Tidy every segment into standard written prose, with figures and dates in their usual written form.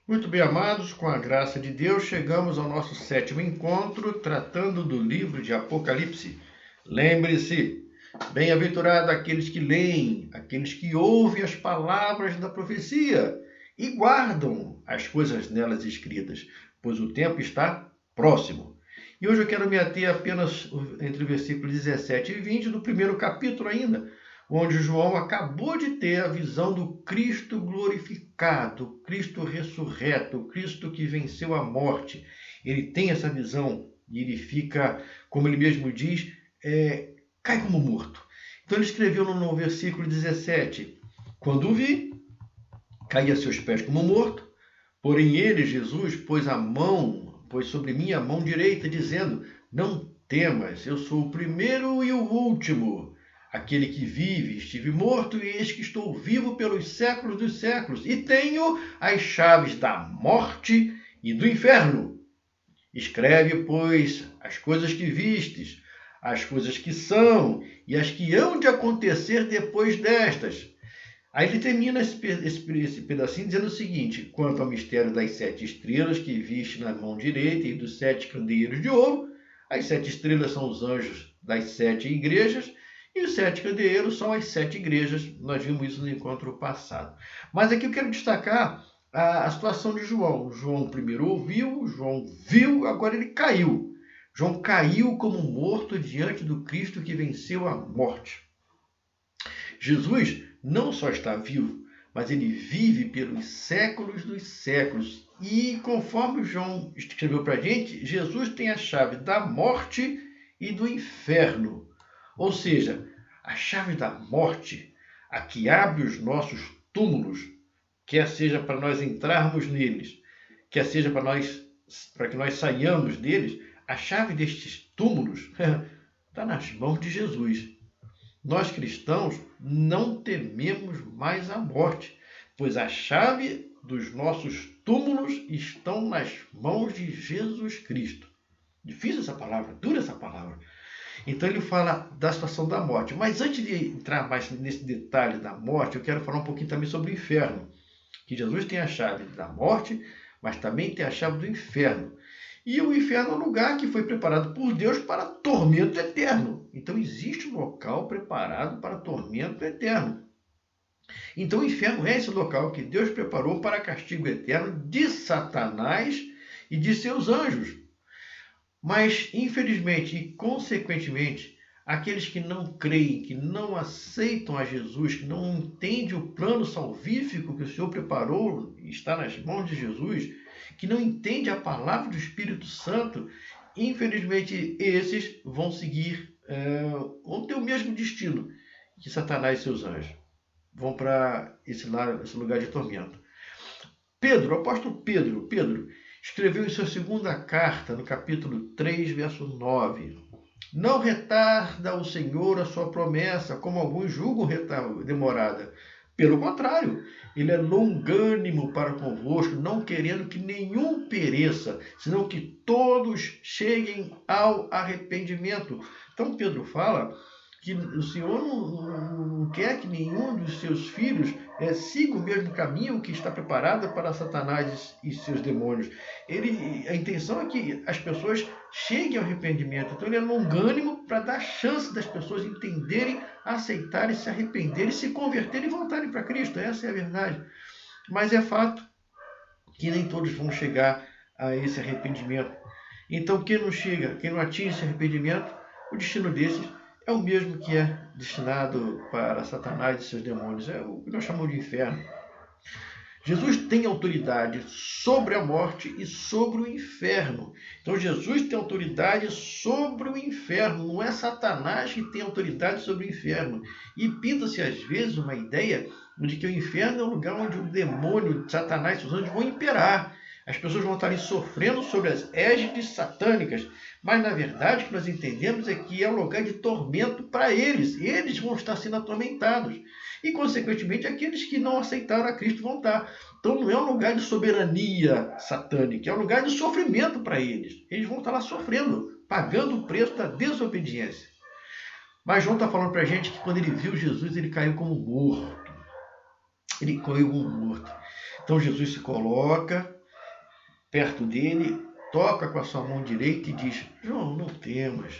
Muito bem, amados, com a graça de Deus, chegamos ao nosso sétimo encontro, tratando do livro de Apocalipse. Lembre-se, bem-aventurado aqueles que leem, aqueles que ouvem as palavras da profecia e guardam as coisas nelas escritas, pois o tempo está próximo. E hoje eu quero me ater apenas entre o versículo 17 e 20 do primeiro capítulo ainda, onde João acabou de ter a visão do Cristo glorificado, Cristo ressurreto, Cristo que venceu a morte. Ele tem essa visão e ele fica, como ele mesmo diz, cai como morto. Então ele escreveu no versículo 17: Quando o vi, caí a seus pés como morto, porém ele, Jesus, pôs sobre mim a mão direita, dizendo: Não temas, eu sou o primeiro e o último, aquele que vive. Estive morto e eis que estou vivo pelos séculos dos séculos, e tenho as chaves da morte e do inferno. Escreve, pois, as coisas que vistes, as coisas que são e as que hão de acontecer depois destas. Aí ele termina esse pedacinho dizendo o seguinte: quanto ao mistério das 7 estrelas que viste na mão direita e dos 7 candeeiros de ouro, as 7 estrelas são os anjos das 7 igrejas e os 7 candeeiros são as 7 igrejas. Nós vimos isso no encontro passado. Mas aqui eu quero destacar a situação de João. João primeiro ouviu, João viu, agora ele caiu. João caiu como morto diante do Cristo que venceu a morte. Jesus não só está vivo, mas ele vive pelos séculos dos séculos. E conforme João escreveu para a gente, Jesus tem a chave da morte e do inferno. Ou seja, a chave da morte, a que abre os nossos túmulos, quer seja para nós entrarmos neles, quer seja para que nós saiamos deles, a chave destes túmulos está nas mãos de Jesus. Nós cristãos não tememos mais a morte, pois a chave dos nossos túmulos estão nas mãos de Jesus Cristo. Difícil essa palavra, dura essa palavra. Então ele fala da situação da morte. Mas antes de entrar mais nesse detalhe da morte, eu quero falar um pouquinho também sobre o inferno. Que Jesus tem a chave da morte, mas também tem a chave do inferno. E o inferno é um lugar que foi preparado por Deus para tormento eterno. Então existe um local preparado para tormento eterno. Então o inferno é esse local que Deus preparou para castigo eterno de Satanás e de seus anjos. Mas, infelizmente e consequentemente, aqueles que não creem, que não aceitam a Jesus, que não entendem o plano salvífico que o Senhor preparou e está nas mãos de Jesus, que não entendem a palavra do Espírito Santo, infelizmente esses vão vão ter o mesmo destino que Satanás e seus anjos. Vão para esse lugar de tormento. Pedro, o apóstolo Pedro, escreveu em sua segunda carta, no capítulo 3, verso 9: Não retarda o Senhor a sua promessa, como alguns julgam demorada. Pelo contrário, ele é longânimo para convosco, não querendo que nenhum pereça, senão que todos cheguem ao arrependimento. Então Pedro fala que o Senhor não quer que nenhum dos seus filhos siga o mesmo caminho que está preparado para Satanás e seus demônios. A intenção é que as pessoas cheguem ao arrependimento. Então ele é longânimo para dar chance das pessoas entenderem, aceitarem, se arrependerem, se converterem e voltarem para Cristo. Essa é a verdade. Mas é fato que nem todos vão chegar a esse arrependimento. Então quem não chega, quem não atinge esse arrependimento, o destino desses é o mesmo que é destinado para Satanás e seus demônios. É o que nós chamamos de inferno. Jesus tem autoridade sobre a morte e sobre o inferno. Então Jesus tem autoridade sobre o inferno. Não é Satanás que tem autoridade sobre o inferno. E pinta-se às vezes uma ideia de que o inferno é um lugar onde o demônio, Satanás e seus anjos vão imperar. As pessoas vão estarem sofrendo sobre as égides satânicas. Mas, na verdade, o que nós entendemos é que é um lugar de tormento para eles. Eles vão estar sendo atormentados. E, consequentemente, aqueles que não aceitaram a Cristo vão estar. Então, não é um lugar de soberania satânica. É um lugar de sofrimento para eles. Eles vão estar lá sofrendo, pagando o preço da desobediência. Mas João está falando para a gente que quando ele viu Jesus, ele caiu como morto. Ele caiu como morto. Então, Jesus se coloca perto dele, toca com a sua mão direita e diz: João, não temas.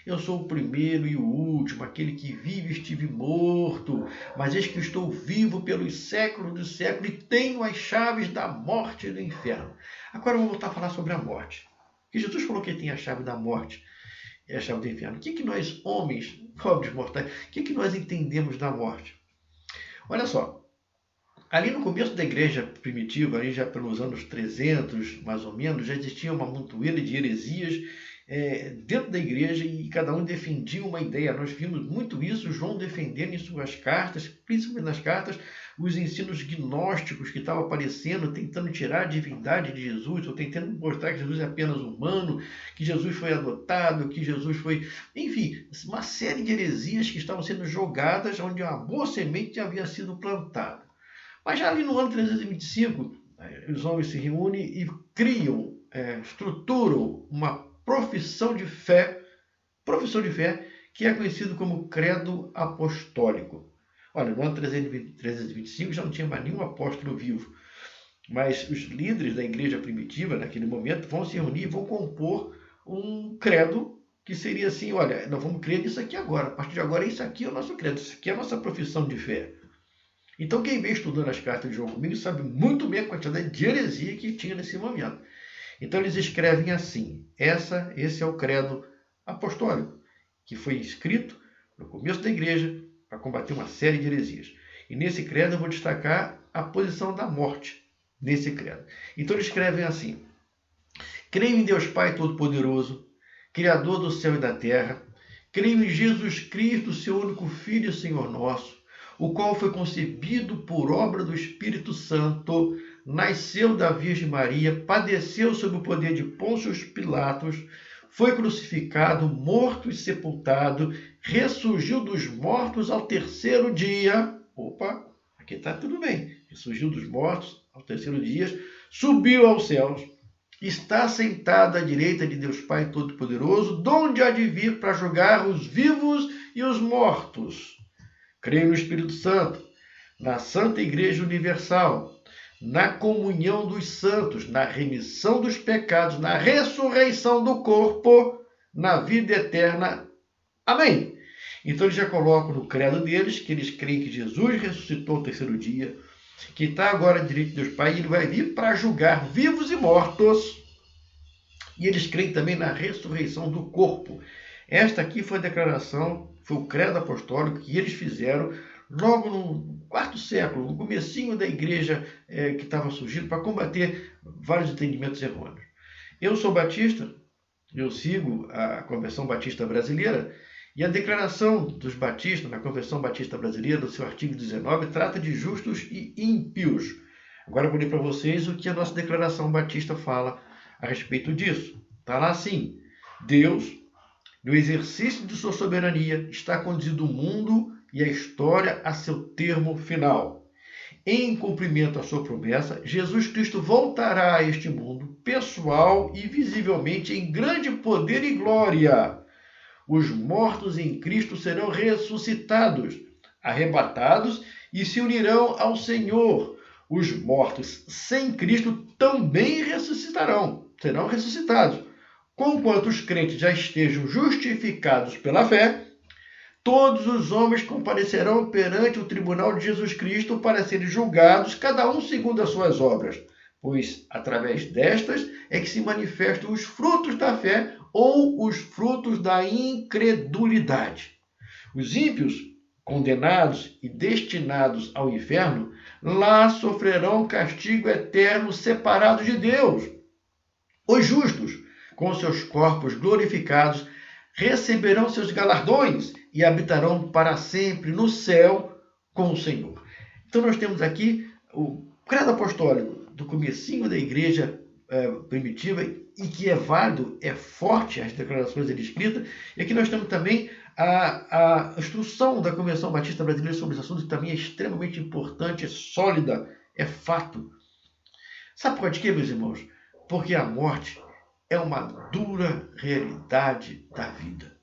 Eu sou o primeiro e o último, aquele que vive e estive morto, mas eis que estou vivo pelos séculos dos séculos e tenho as chaves da morte e do inferno. Agora eu vou voltar a falar sobre a morte. Que Jesus falou que ele tem a chave da morte e a chave do inferno. O que nós, homens, pobres mortais, o que nós entendemos da morte? Olha só, ali no começo da igreja primitiva, ali já pelos anos 300, mais ou menos, já existia uma montoeira de heresias dentro da igreja e cada um defendia uma ideia. Nós vimos muito isso, João defendendo em suas cartas, principalmente nas cartas, os ensinos gnósticos que estavam aparecendo, tentando tirar a divindade de Jesus, ou tentando mostrar que Jesus é apenas humano, que Jesus foi adotado, que Jesus foi... Enfim, uma série de heresias que estavam sendo jogadas onde uma boa semente havia sido plantada. Mas já ali no ano 325, os homens se reúnem e criam, estruturam uma profissão de fé, que é conhecido como credo apostólico. Olha, no ano 325 já não tinha mais nenhum apóstolo vivo, mas os líderes da igreja primitiva, naquele momento, vão se reunir e vão compor um credo que seria assim: olha, nós vamos crer nisso aqui agora, a partir de agora isso aqui é o nosso credo, isso aqui é a nossa profissão de fé. Então quem vem estudando as cartas de João comigo sabe muito bem a quantidade de heresia que tinha nesse momento. Então eles escrevem assim: esse é o credo apostólico, que foi escrito no começo da igreja para combater uma série de heresias. E nesse credo eu vou destacar a posição da morte, nesse credo. Então eles escrevem assim: creio em Deus Pai Todo-Poderoso, Criador do céu e da terra, creio em Jesus Cristo, seu único Filho e Senhor nosso, o qual foi concebido por obra do Espírito Santo, nasceu da Virgem Maria, padeceu sob o poder de Pôncio Pilatos, foi crucificado, morto e sepultado, ressurgiu dos mortos ao terceiro dia. Opa, aqui está tudo bem. Ressurgiu dos mortos ao terceiro dia, subiu aos céus, está sentado à direita de Deus Pai Todo-Poderoso, donde há de vir para julgar os vivos e os mortos. Creio no Espírito Santo, na Santa Igreja Universal, na comunhão dos santos, na remissão dos pecados, na ressurreição do corpo, na vida eterna. Amém. Então eles já colocam no credo deles que eles creem que Jesus ressuscitou no terceiro dia, que está agora à direita de Deus Pai, e ele vai vir para julgar vivos e mortos. E eles creem também na ressurreição do corpo. Esta aqui foi a declaração, foi o credo apostólico que eles fizeram logo no quarto século, no comecinho da igreja que estava surgindo, para combater vários entendimentos errôneos. Eu sou batista, eu sigo a Convenção Batista Brasileira, e a declaração dos batistas na Convenção Batista Brasileira, no seu artigo 19, trata de justos e ímpios. Agora eu vou ler para vocês o que a nossa declaração batista fala a respeito disso. Está lá assim: Deus, no exercício de sua soberania, está conduzindo o mundo e a história a seu termo final. Em cumprimento à sua promessa, Jesus Cristo voltará a este mundo, pessoal e visivelmente, em grande poder e glória. Os mortos em Cristo serão ressuscitados, arrebatados e se unirão ao Senhor. Os mortos sem Cristo também ressuscitarão, serão ressuscitados. Conquanto os crentes já estejam justificados pela fé, todos os homens comparecerão perante o tribunal de Jesus Cristo para serem julgados, cada um segundo as suas obras, pois através destas é que se manifestam os frutos da fé ou os frutos da incredulidade. Os ímpios, condenados e destinados ao inferno, lá sofrerão castigo eterno separados de Deus. Os justos, com seus corpos glorificados, receberão seus galardões e habitarão para sempre no céu com o Senhor. Então nós temos aqui o credo apostólico do comecinho da igreja primitiva, e que é válido, é forte as declarações dele escritas. E aqui nós temos também a instrução da Convenção Batista Brasileira sobre esse assunto, que também é extremamente importante, é sólida, é fato. Sabe por quê, meus irmãos? Porque a morte é uma dura realidade da vida.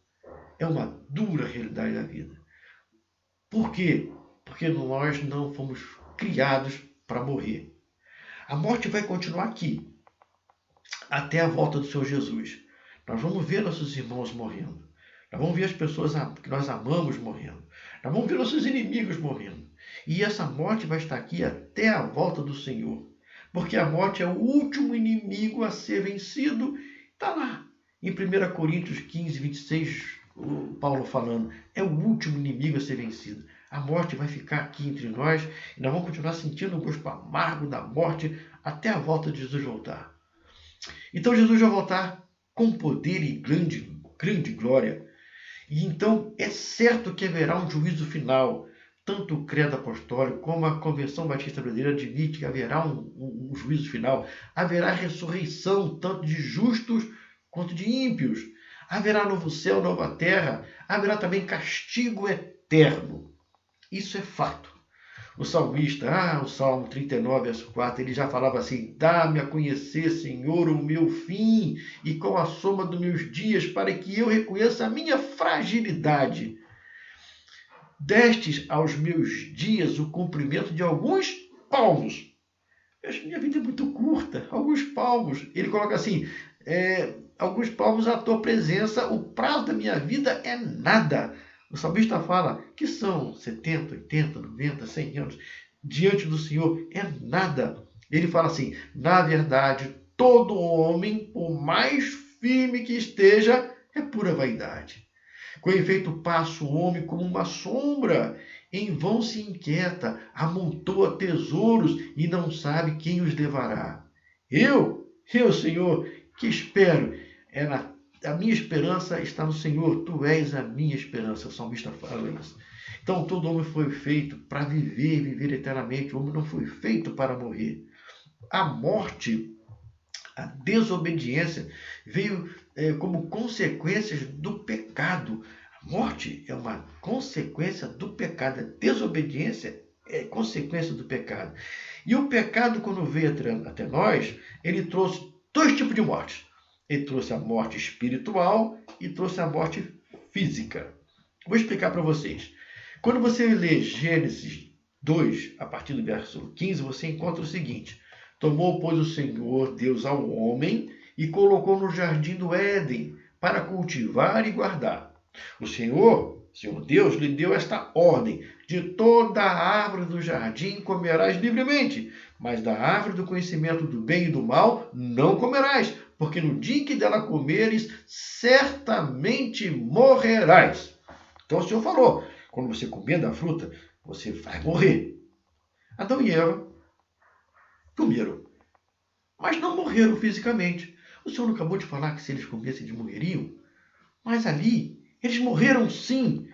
É uma dura realidade da vida. Por quê? Porque nós não fomos criados para morrer. A morte vai continuar aqui. até a volta do Senhor Jesus. Nós vamos ver nossos irmãos morrendo. Nós vamos ver as pessoas que nós amamos morrendo. Nós vamos ver nossos inimigos morrendo. E essa morte vai estar aqui até a volta do Senhor. Porque a morte é o último inimigo a ser vencido. Está lá. Em 1 Coríntios 15, 26, o Paulo falando. É o último inimigo a ser vencido. A morte vai ficar aqui entre nós. E nós vamos continuar sentindo o gosto amargo da morte até a volta de Jesus voltar. Então Jesus vai voltar com poder e grande glória. E então é certo que haverá um juízo final. Tanto o credo apostólico como a Convenção Batista Brasileira admite que haverá um juízo final. Haverá ressurreição tanto de justos quanto de ímpios. Haverá novo céu, nova terra. Haverá também castigo eterno. Isso é fato. O salmista, o Salmo 39, verso 4, ele já falava assim: dá-me a conhecer, Senhor, o meu fim e com a soma dos meus dias, para que eu reconheça a minha fragilidade. Destes aos meus dias o cumprimento de alguns palmos. Minha vida é muito curta, alguns palmos. Ele coloca assim, alguns palmos à tua presença, o prazo da minha vida é nada. O salmista fala que são 70, 80, 90, 100 anos. Diante do Senhor é nada. Ele fala assim, na verdade, todo homem, por mais firme que esteja, é pura vaidade. Com efeito passa o homem como uma sombra, em vão se inquieta, amontoa tesouros e não sabe quem os levará. Eu, Senhor, que espero, a minha esperança está no Senhor, tu és a minha esperança. O salmista fala isso. Então todo homem foi feito para viver eternamente. O homem não foi feito para morrer. A morte, a desobediência veio como consequências do pecado. A morte é uma consequência do pecado. A desobediência é consequência do pecado. E o pecado, quando veio até nós, ele trouxe dois tipos de mortes. Ele trouxe a morte espiritual e trouxe a morte física. Vou explicar para vocês. Quando você lê Gênesis 2, a partir do verso 15, você encontra o seguinte: tomou, pois, o Senhor Deus ao homem e colocou no jardim do Éden para cultivar e guardar. O Senhor Deus, lhe deu esta ordem: de toda a árvore do jardim comerás livremente, mas da árvore do conhecimento do bem e do mal não comerás, porque no dia em que dela comeres, certamente morrerás. Então o Senhor falou, quando você comer da fruta, você vai morrer. Adão e Eva comeram, mas não morreram fisicamente. O Senhor não acabou de falar que se eles comessem, eles morreriam? Mas ali, eles morreram sim.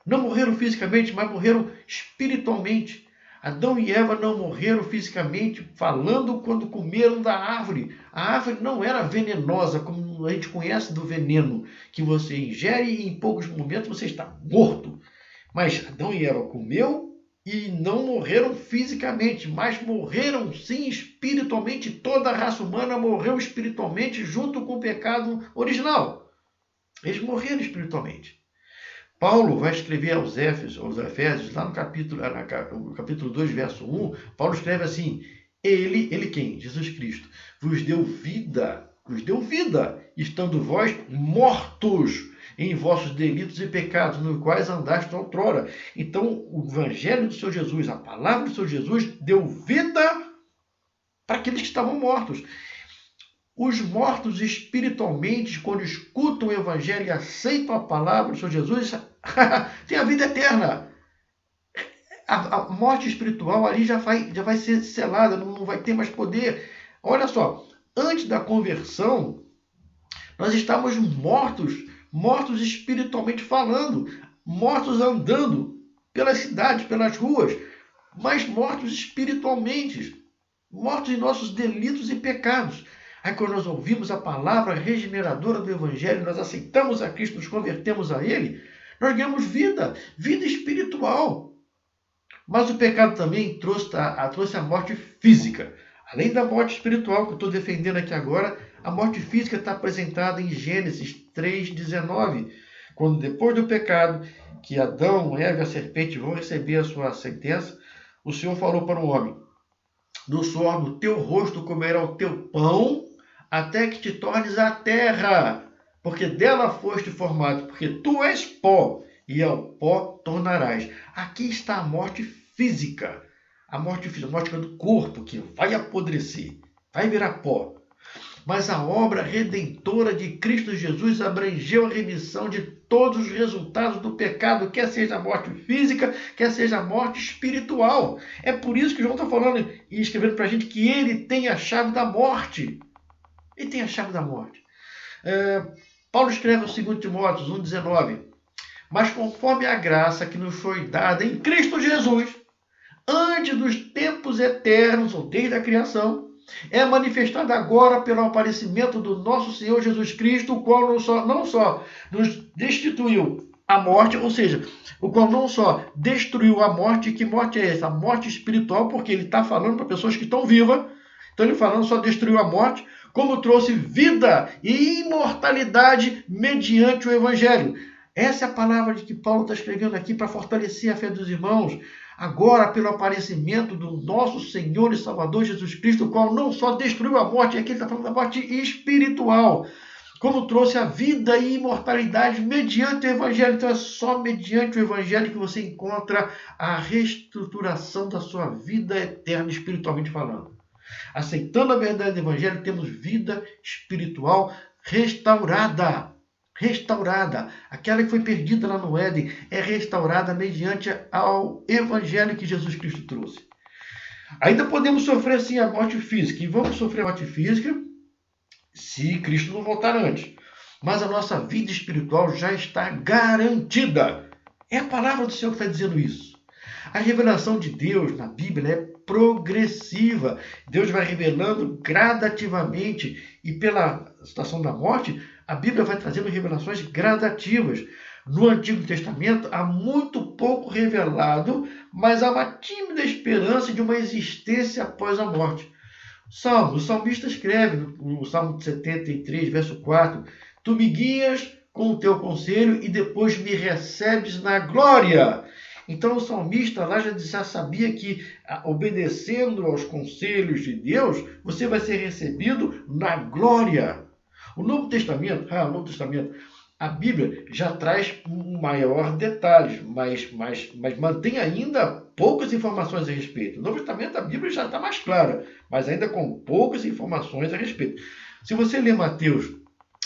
Não morreram fisicamente, mas morreram espiritualmente. Adão e Eva não morreram fisicamente falando quando comeram da árvore. A árvore não era venenosa, como a gente conhece do veneno, que você ingere e em poucos momentos você está morto. Mas Adão e Eva comeu e não morreram fisicamente, mas morreram sim espiritualmente. Toda a raça humana morreu espiritualmente junto com o pecado original. Eles morreram espiritualmente. Paulo vai escrever aos Efésios, lá no capítulo 2, verso 1, Paulo escreve assim: ele quem? Jesus Cristo, vos deu vida, estando vós mortos em vossos delitos e pecados, nos quais andaste outrora. Então, o evangelho do Senhor Jesus, a palavra do Senhor Jesus, deu vida para aqueles que estavam mortos. Os mortos espiritualmente, quando escutam o evangelho e aceitam a palavra do Senhor Jesus, têm a vida eterna. A morte espiritual ali já vai ser selada, não vai ter mais poder. Olha só, antes da conversão, nós estávamos mortos espiritualmente falando, mortos andando pelas cidades, pelas ruas, mas mortos espiritualmente, mortos em nossos delitos e pecados. Aí quando nós ouvimos a palavra regeneradora do Evangelho, nós aceitamos a Cristo, nos convertemos a Ele, nós ganhamos vida espiritual. Mas o pecado também trouxe a morte física. Além da morte espiritual que eu estou defendendo aqui agora, a morte física está apresentada em Gênesis 3,19. Quando depois do pecado, que Adão, Eva e a serpente vão receber a sua sentença, o Senhor falou para o homem: do suor do teu rosto comerá o teu pão até que te tornes a terra, porque dela foste formado, porque tu és pó, e ao pó tornarás. Aqui está a morte física, a morte fisiológica do corpo, que vai apodrecer, vai virar pó. Mas a obra redentora de Cristo Jesus abrangeu a remissão de todos os resultados do pecado, quer seja a morte física, quer seja a morte espiritual. É por isso que João está falando e escrevendo para a gente que ele tem a chave da morte. Ele tem a chave da morte. Paulo escreve no 2 Timóteo 1,19: mas conforme a graça que nos foi dada em Cristo Jesus, antes dos tempos eternos, ou desde a criação, é manifestada agora pelo aparecimento do nosso Senhor Jesus Cristo, o qual não só nos destituiu a morte, ou seja, o qual não só destruiu a morte. Que morte é essa? A morte espiritual, porque ele está falando para pessoas que estão vivas. Então ele falando só destruiu a morte, como trouxe vida e imortalidade mediante o Evangelho. Essa é a palavra de que Paulo está escrevendo aqui para fortalecer a fé dos irmãos. Agora, pelo aparecimento do nosso Senhor e Salvador Jesus Cristo, o qual não só destruiu a morte, aqui ele está falando da morte espiritual, como trouxe a vida e imortalidade mediante o Evangelho. Então é só mediante o Evangelho que você encontra a reestruturação da sua vida eterna, espiritualmente falando. Aceitando a verdade do Evangelho, temos vida espiritual restaurada. Restaurada. Aquela que foi perdida lá no Éden é restaurada mediante ao Evangelho que Jesus Cristo trouxe. Ainda podemos sofrer sim a morte física, e vamos sofrer a morte física se Cristo não voltar antes. Mas a nossa vida espiritual já está garantida. É a palavra do Senhor que está dizendo isso. A revelação de Deus na Bíblia é progressiva. Deus vai revelando gradativamente, e pela situação da morte, a Bíblia vai trazendo revelações gradativas. No Antigo Testamento há muito pouco revelado, mas há uma tímida esperança de uma existência após a morte. O salmista escreve no Salmo 73, verso 4: tu me guias com o teu conselho e depois me recebes na glória. Então o salmista lá já sabia que, obedecendo aos conselhos de Deus, você vai ser recebido na glória. O Novo Testamento, a Bíblia já traz maior detalhes, mas mantém ainda poucas informações a respeito. No Novo Testamento a Bíblia já está mais clara, mas ainda com poucas informações a respeito. Se você ler Mateus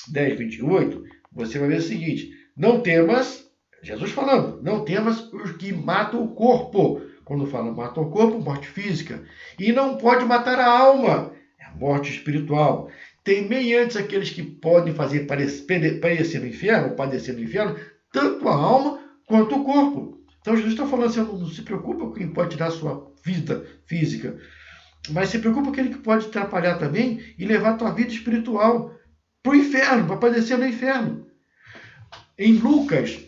10, 28, você vai ver o seguinte: não temas, Jesus falando, não temas os que matam o corpo. Quando fala matam o corpo, morte física. E não pode matar a alma, é a morte espiritual. Temei antes aqueles que podem fazer padecer no inferno, tanto a alma quanto o corpo. Então Jesus está falando assim: não se preocupa com quem pode tirar a sua vida física, mas se preocupa com aquele que pode atrapalhar também e levar a tua vida espiritual para o inferno, para padecer no inferno. Em Lucas,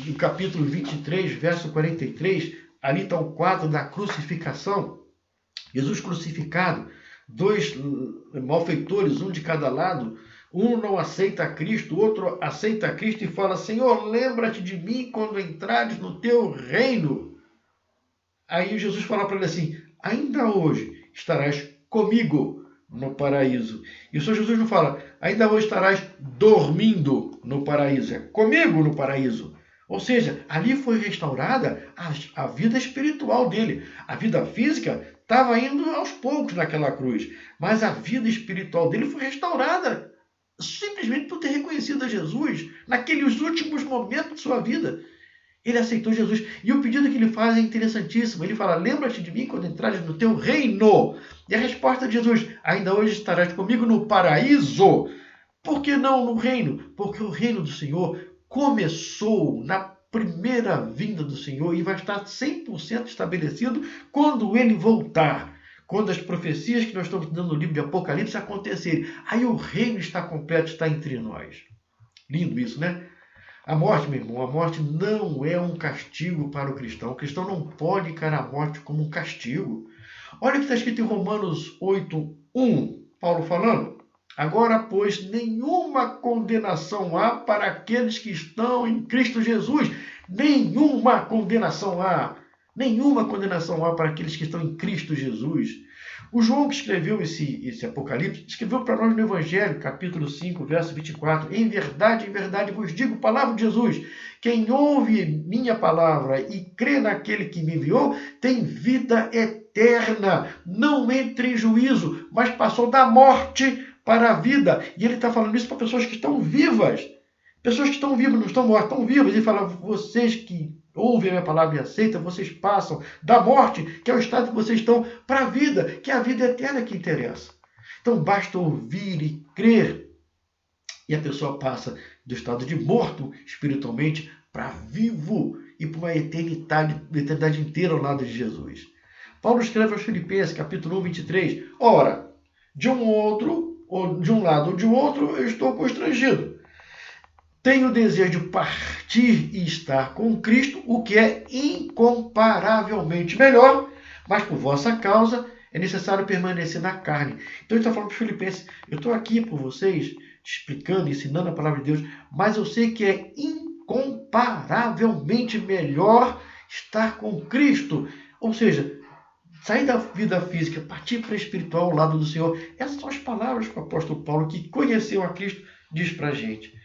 no capítulo 23, verso 43, ali está o quadro da crucificação. Jesus crucificado, dois malfeitores, um de cada lado. Um não aceita Cristo, o outro aceita Cristo e fala: Senhor, lembra-te de mim quando entrares no teu reino. Aí Jesus fala para ele assim: ainda hoje estarás comigo no paraíso. E o Senhor Jesus não fala: ainda hoje estarás dormindo no paraíso. É comigo no paraíso. Ou seja, ali foi restaurada a vida espiritual dele. A vida física estava indo aos poucos naquela cruz, mas a vida espiritual dele foi restaurada simplesmente por ter reconhecido a Jesus naqueles últimos momentos de sua vida. Ele aceitou Jesus. E o pedido que ele faz é interessantíssimo. Ele fala: lembra-te de mim quando entrares no teu reino. E a resposta de Jesus: ainda hoje estarás comigo no paraíso. Por que não no reino? Porque o reino do Senhor começou na primeira vinda do Senhor e vai estar 100% estabelecido quando ele voltar. Quando as profecias que nós estamos dando no livro de Apocalipse acontecerem. Aí o reino está completo, está entre nós. Lindo isso, né? A morte, meu irmão, a morte não é um castigo para o cristão. O cristão não pode encarar a morte como um castigo. Olha o que está escrito em Romanos 8:1, Paulo falando: agora, pois, nenhuma condenação há para aqueles que estão em Cristo Jesus. Nenhuma condenação há. Nenhuma condenação há para aqueles que estão em Cristo Jesus. O João, que escreveu esse Apocalipse, escreveu para nós no Evangelho, capítulo 5, verso 24. Em verdade vos digo, palavra de Jesus, quem ouve minha palavra e crê naquele que me enviou, tem vida eterna, não entra em juízo, mas passou da morte para a vida. E ele está falando isso para pessoas que estão vivas. Pessoas que estão vivas, não estão mortas, estão vivas. Ele fala, vocês que ouvem a minha palavra e aceitam, vocês passam da morte, que é o estado que vocês estão, para a vida, que é a vida eterna que interessa. Então basta ouvir e crer. E a pessoa passa do estado de morto espiritualmente para vivo e para uma eternidade inteira ao lado de Jesus. Paulo escreve aos Filipenses, capítulo 1, 23. Ora, de um lado ou de outro, eu estou constrangido. Tenho o desejo de partir e estar com Cristo, o que é incomparavelmente melhor, mas por vossa causa é necessário permanecer na carne. Então ele está falando para os Filipenses, eu estou aqui por vocês, explicando, ensinando a palavra de Deus, mas eu sei que é incomparavelmente melhor estar com Cristo. Ou seja, sair da vida física, partir para a espiritual ao lado do Senhor. Essas são as palavras que o apóstolo Paulo, que conheceu a Cristo, diz para a gente.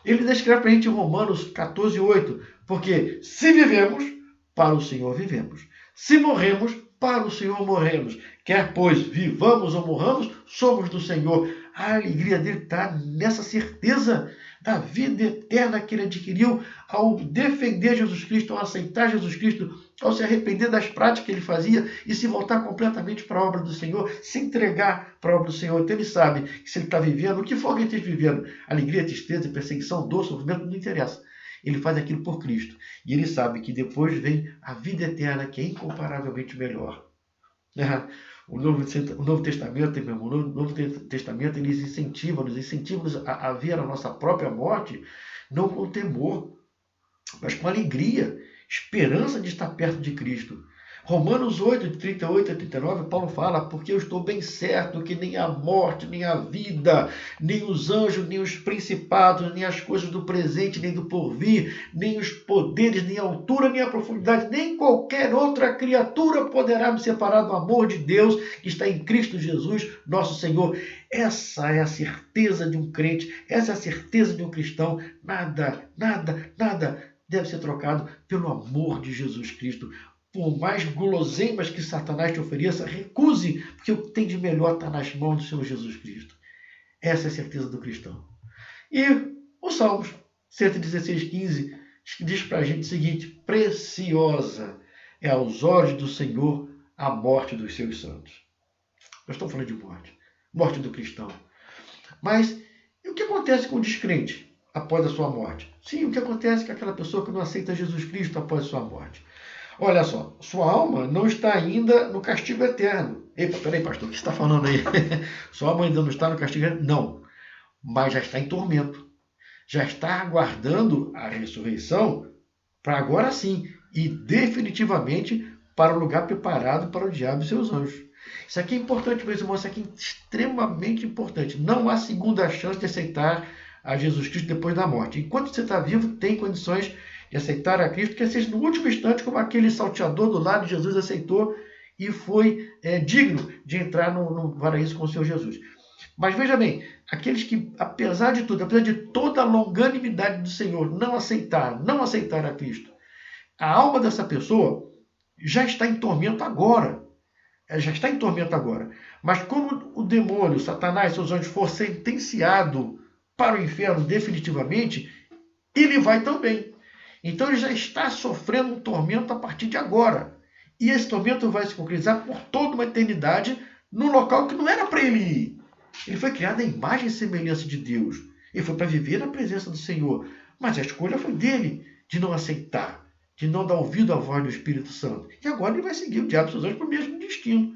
Ele descreve para a gente em Romanos 14, 8, porque se vivemos, para o Senhor vivemos. Se morremos, para o Senhor morremos. Quer, pois, vivamos ou morramos, somos do Senhor. A alegria dele está nessa certeza da vida eterna que ele adquiriu ao defender Jesus Cristo, ao aceitar Jesus Cristo, ao se arrepender das práticas que ele fazia e se voltar completamente para a obra do Senhor, se entregar para a obra do Senhor. Então ele sabe que se ele está vivendo, o que for que ele esteja vivendo, alegria, tristeza, perseguição, dor, sofrimento, não interessa. Ele faz aquilo por Cristo. E ele sabe que depois vem a vida eterna, que é incomparavelmente melhor. O Novo Testamento, meu irmão, o Novo Testamento, ele nos incentiva a ver a nossa própria morte, não com temor, mas com alegria, esperança de estar perto de Cristo. Romanos 8, de 38 a 39, Paulo fala, porque eu estou bem certo que nem a morte, nem a vida, nem os anjos, nem os principados, nem as coisas do presente, nem do porvir, nem os poderes, nem a altura, nem a profundidade, nem qualquer outra criatura poderá me separar do amor de Deus que está em Cristo Jesus, nosso Senhor. Essa é a certeza de um crente, essa é a certeza de um cristão. Nada deve ser trocado pelo amor de Jesus Cristo. Por mais guloseimas que Satanás te ofereça, recuse, porque o que tem de melhor está nas mãos do Senhor Jesus Cristo. Essa é a certeza do cristão. E o Salmos 116:15 diz para a gente o seguinte: preciosa é aos olhos do Senhor a morte dos seus santos. Nós estamos falando de morte do cristão. Mas e o que acontece com o descrente após a sua morte? Sim, o que acontece com aquela pessoa que não aceita Jesus Cristo após a sua morte? Olha só, sua alma não está ainda no castigo eterno. Epa, peraí, pastor, o que você está falando aí? Sua alma ainda não está no castigo eterno? Não, mas já está em tormento. Já está aguardando a ressurreição para agora sim, e definitivamente para o lugar preparado para o diabo e seus anjos. Isso aqui é importante, meus irmãos, isso aqui é extremamente importante. Não há segunda chance de aceitar a Jesus Cristo depois da morte. Enquanto você está vivo, tem condições de aceitar a Cristo, que seja no último instante, como aquele salteador do lado de Jesus aceitou e foi digno de entrar no paraíso com o Senhor Jesus. Mas veja bem, aqueles que, apesar de tudo, apesar de toda a longanimidade do Senhor, não aceitar a Cristo, a alma dessa pessoa já está em tormento agora. Mas quando o demônio, Satanás e seus anjos for sentenciado para o inferno definitivamente, ele vai também. Então ele já está sofrendo um tormento a partir de agora. E esse tormento vai se concretizar por toda uma eternidade num local que não era para ele ir. Ele foi criado à imagem e semelhança de Deus. Ele foi para viver na presença do Senhor. Mas a escolha foi dele de não aceitar, de não dar ouvido à voz do Espírito Santo. E agora ele vai seguir o diabo e seus anjos para o mesmo destino.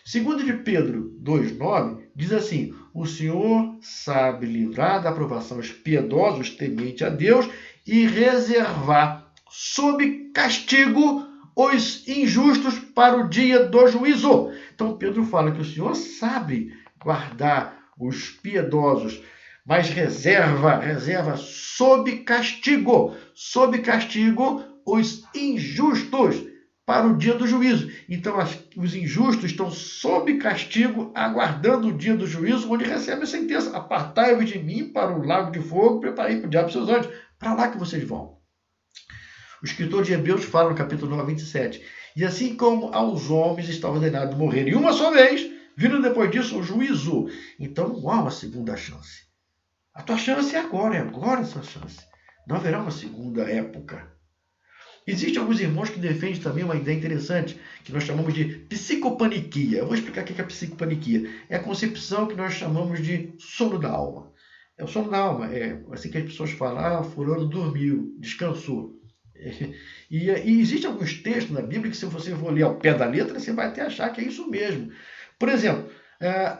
Segundo de Pedro 2,9, diz assim: o Senhor sabe livrar da aprovação os piedosos temente a Deus e reservar sob castigo os injustos para o dia do juízo. Então Pedro fala que o Senhor sabe guardar os piedosos, mas reserva sob castigo os injustos para o dia do juízo. Então, os injustos estão sob castigo, aguardando o dia do juízo, onde recebem a sentença: apartai-vos de mim para o lago de fogo, preparei para o diabo e seus anjos. Para lá que vocês vão. O escritor de Hebreus fala no capítulo 9, 27. E assim como aos homens está ordenado morrerem uma só vez, vindo depois disso o juízo. Então não há uma segunda chance. A tua chance é agora a sua chance. Não haverá uma segunda época. Existem alguns irmãos que defendem também uma ideia interessante, que nós chamamos de psicopaniquia. Eu vou explicar o que é a psicopaniquia. É a concepção que nós chamamos de sono da alma. É o sono da alma, é assim que as pessoas falam: fulano dormiu, descansou. E existem alguns textos na Bíblia que, se você for ler ao pé da letra, você vai até achar que é isso mesmo. Por exemplo,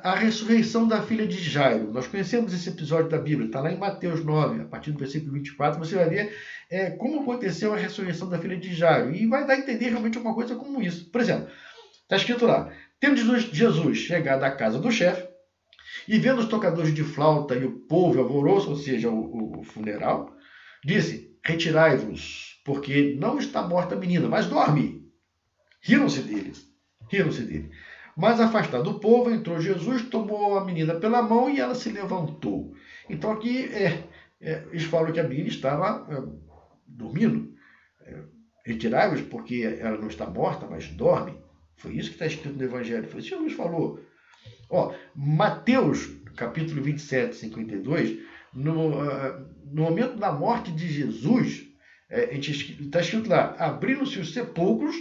a ressurreição da filha de Jairo. Nós conhecemos esse episódio da Bíblia, está lá em Mateus 9, a partir do versículo 24, você vai ver como aconteceu a ressurreição da filha de Jairo. E vai dar a entender realmente uma coisa como isso. Por exemplo, está escrito lá: tendo Jesus chegado à casa do chefe, e vendo os tocadores de flauta e o povo alvoroço, ou seja, o funeral, disse: retirai-vos, porque não está morta a menina, mas dorme. Riram-se dele. Mas afastado do povo, entrou Jesus, tomou a menina pela mão e ela se levantou. Então aqui eles falam que a menina estava dormindo. Retirai-vos, porque ela não está morta, mas dorme. Foi isso que está escrito no Evangelho. Foi isso que Jesus falou. Mateus, capítulo 27, 52, no momento da morte de Jesus, está escrito lá: abriram-se os sepulcros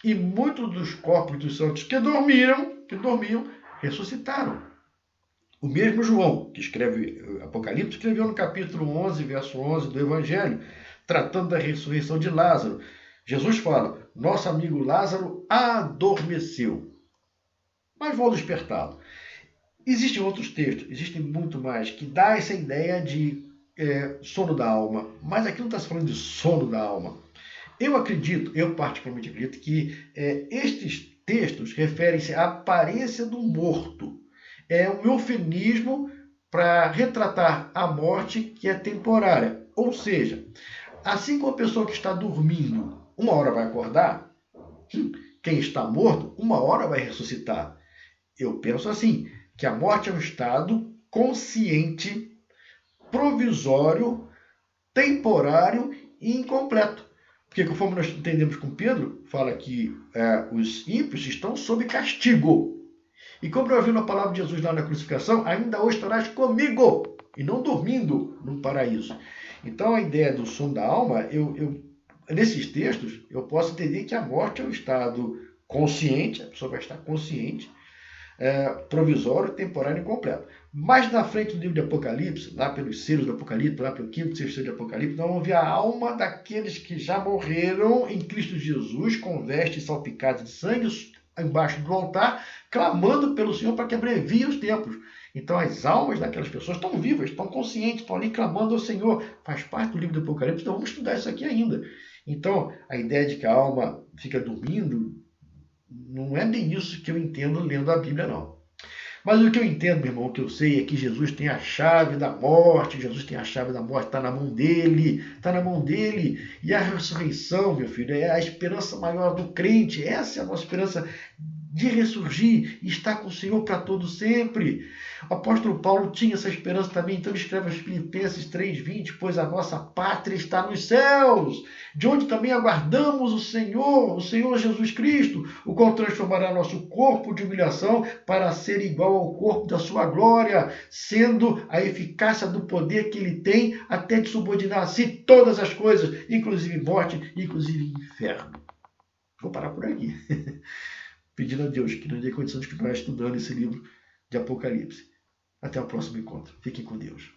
e muitos dos corpos dos santos que dormiam, ressuscitaram. O mesmo João, que escreve Apocalipse, escreveu no capítulo 11, verso 11 do Evangelho, tratando da ressurreição de Lázaro. Jesus fala: nosso amigo Lázaro adormeceu, mas vou despertá-lo. Existem outros textos, existem muito mais, que dá essa ideia de sono da alma, mas aqui não está se falando de sono da alma. Eu particularmente acredito que estes textos referem-se à aparência do morto. É um eufemismo para retratar a morte, que é temporária. Ou seja, assim como a pessoa que está dormindo, uma hora vai acordar, quem está morto, uma hora vai ressuscitar. Eu penso assim, que a morte é um estado consciente, provisório, temporário e incompleto. Porque, conforme nós entendemos com Pedro, fala que os ímpios estão sob castigo. E como nós vimos a palavra de Jesus lá na crucificação: ainda hoje estarás comigo, e não dormindo no paraíso. Então a ideia do sono da alma, nesses textos, eu posso entender que a morte é um estado consciente, a pessoa vai estar consciente, provisório, temporário e incompleto. Mas na frente do livro de Apocalipse, lá pelos selos do Apocalipse, lá pelo quinto, sexto selo de Apocalipse, nós vamos ver a alma daqueles que já morreram em Cristo Jesus, com vestes salpicadas de sangue, embaixo do altar, clamando pelo Senhor para que abrevie os tempos. Então as almas daquelas pessoas estão vivas, estão conscientes, estão ali clamando ao Senhor. Faz parte do livro do Apocalipse, então vamos estudar isso aqui ainda. Então, a ideia de que a alma fica dormindo, não é bem isso que eu entendo lendo a Bíblia, não. Mas o que eu entendo, meu irmão, o que eu sei é que Jesus tem a chave da morte. Jesus tem a chave da morte, está na mão dele. Está na mão dele. E a ressurreição, meu filho, é a esperança maior do crente. Essa é a nossa esperança de ressurgir e estar com o Senhor para todo sempre. O apóstolo Paulo tinha essa esperança também, então ele escreve aos Filipenses 3:20: pois a nossa pátria está nos céus, de onde também aguardamos o Senhor Jesus Cristo, o qual transformará nosso corpo de humilhação para ser igual ao corpo da sua glória, sendo a eficácia do poder que ele tem até de subordinar a si todas as coisas, inclusive morte, inclusive inferno. Vou parar por aqui. Pedindo a Deus que nos dê condição de continuar estudando esse livro de Apocalipse. Até o próximo encontro. Fiquem com Deus.